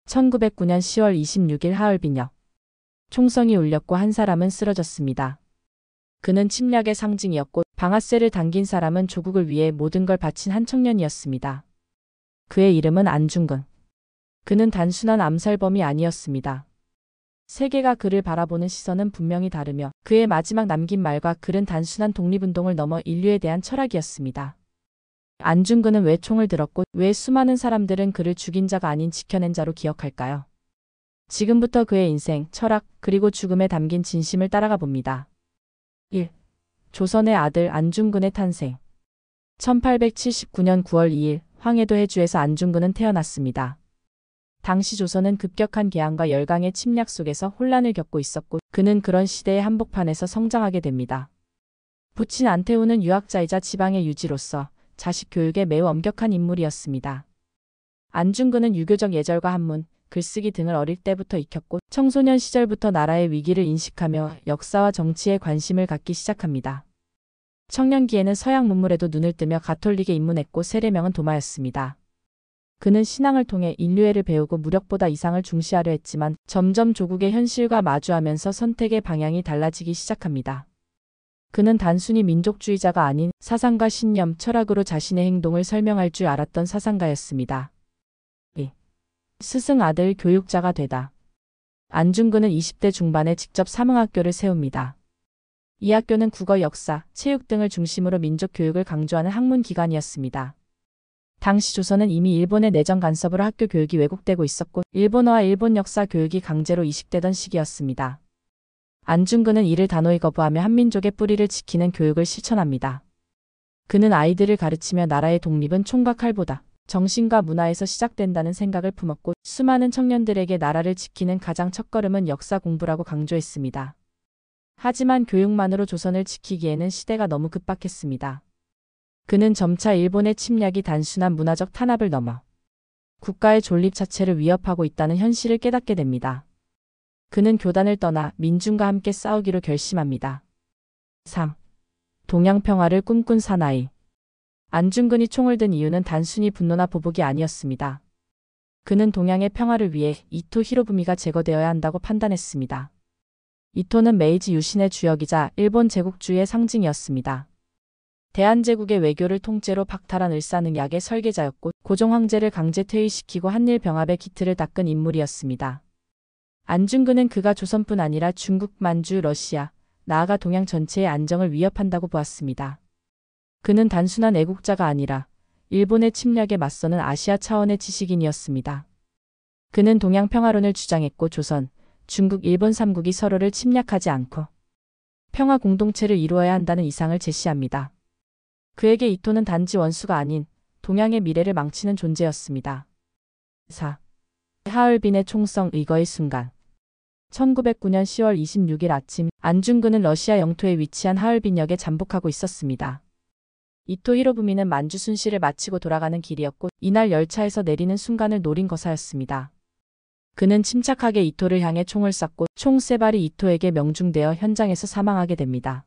1909년 10월 26일 하얼빈역. 총성이 울렸고 한 사람은 쓰러졌습니다. 그는 침략의 상징이었고 방아쇠를 당긴 사람은 조국을 위해 모든 걸 바친 한 청년이었습니다. 그의 이름은 안중근. 그는 단순한 암살범이 아니었습니다. 세계가 그를 바라보는 시선은 분명히 다르며 그의 마지막 남긴 말과 글은 단순한 독립운동을 넘어 인류에 대한 철학이었습니다. 안중근은 왜 총을 들었고 왜 수많은 사람들은 그를 죽인 자가 아닌 지켜낸 자로 기억할까요? 지금부터 그의 인생, 철학, 그리고 죽음에 담긴 진심을 따라가 봅니다. 1. 조선의 아들 안중근의 탄생. 1879년 9월 2일 황해도 해주에서 안중근은 태어났습니다. 당시 조선은 급격한 개항과 열강의 침략 속에서 혼란을 겪고 있었고 그는 그런 시대의 한복판에서 성장하게 됩니다. 부친 안태우는 유학자이자 지방의 유지로서 자식 교육에 매우 엄격한 인물이었습니다. 안중근은 유교적 예절과 한문, 글쓰기 등을 어릴 때부터 익혔고 청소년 시절부터 나라의 위기를 인식하며 역사와 정치에 관심을 갖기 시작합니다. 청년기에는 서양 문물에도 눈을 뜨며 가톨릭에 입문했고 세례명은 도마였습니다. 그는 신앙을 통해 인류애를 배우고 무력보다 이상을 중시하려 했지만 점점 조국의 현실과 마주하면서 선택의 방향이 달라지기 시작합니다. 그는 단순히 민족주의자가 아닌 사상과 신념, 철학으로 자신의 행동을 설명할 줄 알았던 사상가였습니다. 2. 스승 아들 교육자가 되다. 안중근은 20대 중반에 직접 사문학교를 세웁니다. 이 학교는 국어, 역사, 체육 등을 중심으로 민족 교육을 강조하는 학문기관이었습니다. 당시 조선은 이미 일본의 내정 간섭으로 학교 교육이 왜곡되고 있었고 일본어와 일본 역사 교육이 강제로 이식되던 시기였습니다. 안중근은 이를 단호히 거부하며 한민족의 뿌리를 지키는 교육을 실천합니다. 그는 아이들을 가르치며 나라의 독립은 총과 칼보다 정신과 문화에서 시작된다는 생각을 품었고 수많은 청년들에게 나라를 지키는 가장 첫걸음은 역사 공부라고 강조했습니다. 하지만 교육만으로 조선을 지키기에는 시대가 너무 급박했습니다. 그는 점차 일본의 침략이 단순한 문화적 탄압을 넘어 국가의 존립 자체를 위협하고 있다는 현실을 깨닫게 됩니다. 그는 교단을 떠나 민중과 함께 싸우기로 결심합니다. 3. 동양 평화를 꿈꾼 사나이. 안중근이 총을 든 이유는 단순히 분노나 보복이 아니었습니다. 그는 동양의 평화를 위해 이토 히로부미가 제거되어야 한다고 판단했습니다. 이토는 메이지 유신의 주역이자 일본 제국주의의 상징이었습니다. 대한제국의 외교를 통째로 박탈한 을사능약의 설계자였고 고종 황제를 강제 퇴위시키고 한일 병합의 기틀을 닦은 인물이었습니다. 안중근은 그가 조선뿐 아니라 중국, 만주, 러시아, 나아가 동양 전체의 안정을 위협한다고 보았습니다. 그는 단순한 애국자가 아니라 일본의 침략에 맞서는 아시아 차원의 지식인이었습니다. 그는 동양 평화론을 주장했고 조선, 중국, 일본 3국이 서로를 침략하지 않고 평화 공동체를 이루어야 한다는 이상을 제시합니다. 그에게 이토는 단지 원수가 아닌 동양의 미래를 망치는 존재였습니다. 4. 하얼빈의 총성 의거의 순간. 1909년 10월 26일 아침 안중근은 러시아 영토에 위치한 하얼빈역에 잠복하고 있었습니다. 이토 히로부미는 만주 순시를 마치고 돌아가는 길이었고 이날 열차에서 내리는 순간을 노린 거사였습니다. 그는 침착하게 이토를 향해 총을 쐈고 총 3발이 이토에게 명중되어 현장에서 사망하게 됩니다.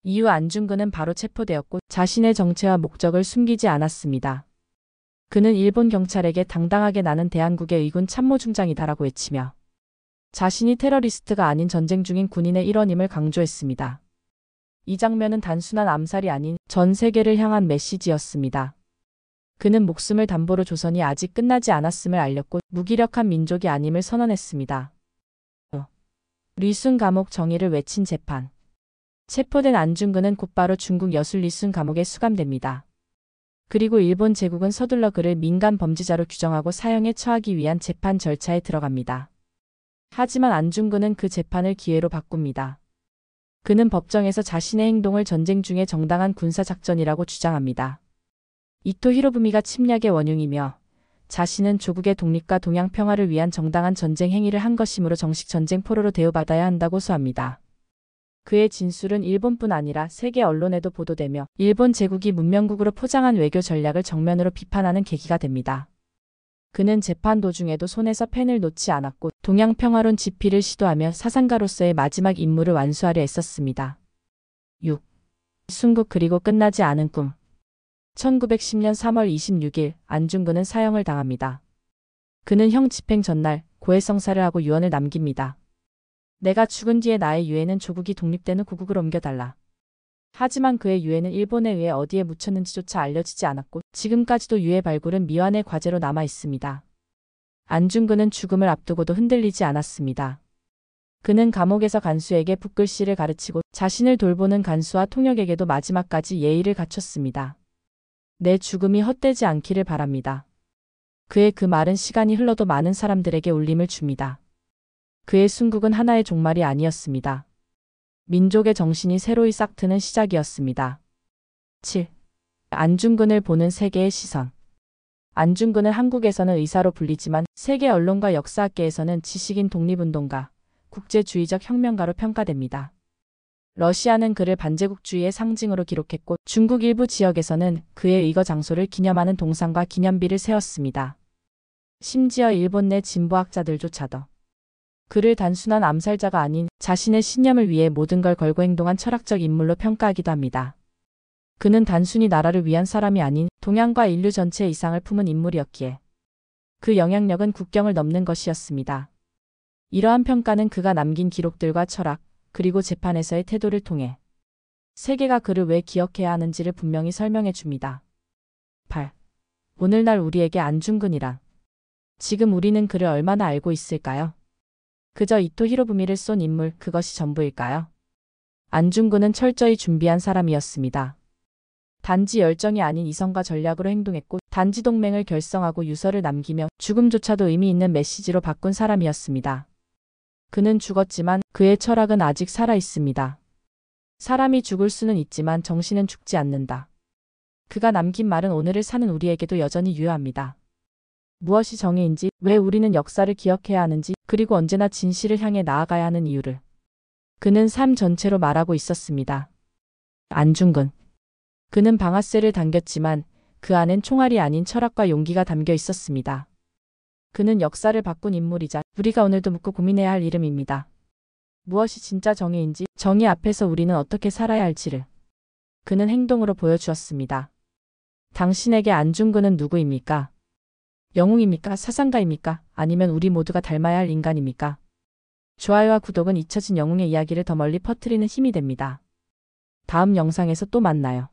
이후 안중근은 바로 체포되었고 자신의 정체와 목적을 숨기지 않았습니다. 그는 일본 경찰에게 당당하게 나는 대한국의 의군 참모중장이다라고 외치며 자신이 테러리스트가 아닌 전쟁 중인 군인의 일원임을 강조했습니다. 이 장면은 단순한 암살이 아닌 전 세계를 향한 메시지였습니다. 그는 목숨을 담보로 조선이 아직 끝나지 않았음을 알렸고 무기력한 민족이 아님을 선언했습니다. 리순 감옥 정의를 외친 재판. 체포된 안중근은 곧바로 중국 여술 리순 감옥에 수감됩니다. 그리고 일본 제국은 서둘러 그를 민간 범죄자로 규정하고 사형에 처하기 위한 재판 절차에 들어갑니다. 하지만 안중근은 그 재판을 기회로 바꿉니다. 그는 법정에서 자신의 행동을 전쟁 중의 정당한 군사작전이라고 주장합니다. 이토 히로부미가 침략의 원흉이며 자신은 조국의 독립과 동양 평화를 위한 정당한 전쟁 행위를 한 것이므로 정식 전쟁 포로로 대우받아야 한다고 소합니다. 그의 진술은 일본뿐 아니라 세계 언론에도 보도되며 일본 제국이 문명국으로 포장한 외교 전략을 정면으로 비판하는 계기가 됩니다. 그는 재판 도중에도 손에서 펜을 놓지 않았고 동양 평화론 집필을 시도하며 사상가로서의 마지막 임무를 완수하려 애썼습니다. 6. 순국 그리고 끝나지 않은 꿈. 1910년 3월 26일 안중근은 사형을 당합니다. 그는 형 집행 전날 고해성사를 하고 유언을 남깁니다. 내가 죽은 뒤에 나의 유해는 조국이 독립된 후 고국으로 옮겨달라. 하지만 그의 유해는 일본에 의해 어디에 묻혔는지조차 알려지지 않았고 지금까지도 유해 발굴은 미완의 과제로 남아 있습니다. 안중근은 죽음을 앞두고도 흔들리지 않았습니다. 그는 감옥에서 간수에게 붓글씨를 가르치고 자신을 돌보는 간수와 통역에게도 마지막까지 예의를 갖췄습니다. 내 죽음이 헛되지 않기를 바랍니다. 그의 그 말은 시간이 흘러도 많은 사람들에게 울림을 줍니다. 그의 순국은 하나의 종말이 아니었습니다. 민족의 정신이 새로이 싹트는 시작이었습니다. 7. 안중근을 보는 세계의 시선. 안중근은 한국에서는 의사로 불리지만 세계 언론과 역사학계에서는 지식인 독립운동가, 국제주의적 혁명가로 평가됩니다. 러시아는 그를 반제국주의의 상징으로 기록했고 중국 일부 지역에서는 그의 의거 장소를 기념하는 동상과 기념비를 세웠습니다. 심지어 일본 내 진보학자들조차도 그를 단순한 암살자가 아닌 자신의 신념을 위해 모든 걸 걸고 행동한 철학적 인물로 평가하기도 합니다. 그는 단순히 나라를 위한 사람이 아닌 동양과 인류 전체의 이상을 품은 인물이었기에 그 영향력은 국경을 넘는 것이었습니다. 이러한 평가는 그가 남긴 기록들과 철학, 그리고 재판에서의 태도를 통해 세계가 그를 왜 기억해야 하는지를 분명히 설명해 줍니다. 8. 오늘날 우리에게 안중근이란. 지금 우리는 그를 얼마나 알고 있을까요? 그저 이토 히로부미를 쏜 인물, 그것이 전부일까요? 안중근은 철저히 준비한 사람이었습니다. 단지 열정이 아닌 이성과 전략으로 행동했고 단지 동맹을 결성하고 유서를 남기며 죽음조차도 의미 있는 메시지로 바꾼 사람이었습니다. 그는 죽었지만 그의 철학은 아직 살아 있습니다. 사람이 죽을 수는 있지만 정신은 죽지 않는다. 그가 남긴 말은 오늘을 사는 우리에게도 여전히 유효합니다. 무엇이 정의인지, 왜 우리는 역사를 기억해야 하는지, 그리고 언제나 진실을 향해 나아가야 하는 이유를 그는 삶 전체로 말하고 있었습니다. 안중근. 그는 방아쇠를 당겼지만 그 안엔 총알이 아닌 철학과 용기가 담겨 있었습니다. 그는 역사를 바꾼 인물이자 우리가 오늘도 묻고 고민해야 할 이름입니다. 무엇이 진짜 정의인지, 정의 앞에서 우리는 어떻게 살아야 할지를 그는 행동으로 보여주었습니다. 당신에게 안중근은 누구입니까? 영웅입니까? 사상가입니까? 아니면 우리 모두가 닮아야 할 인간입니까? 좋아요와 구독은 잊혀진 영웅의 이야기를 더 멀리 퍼뜨리는 힘이 됩니다. 다음 영상에서 또 만나요.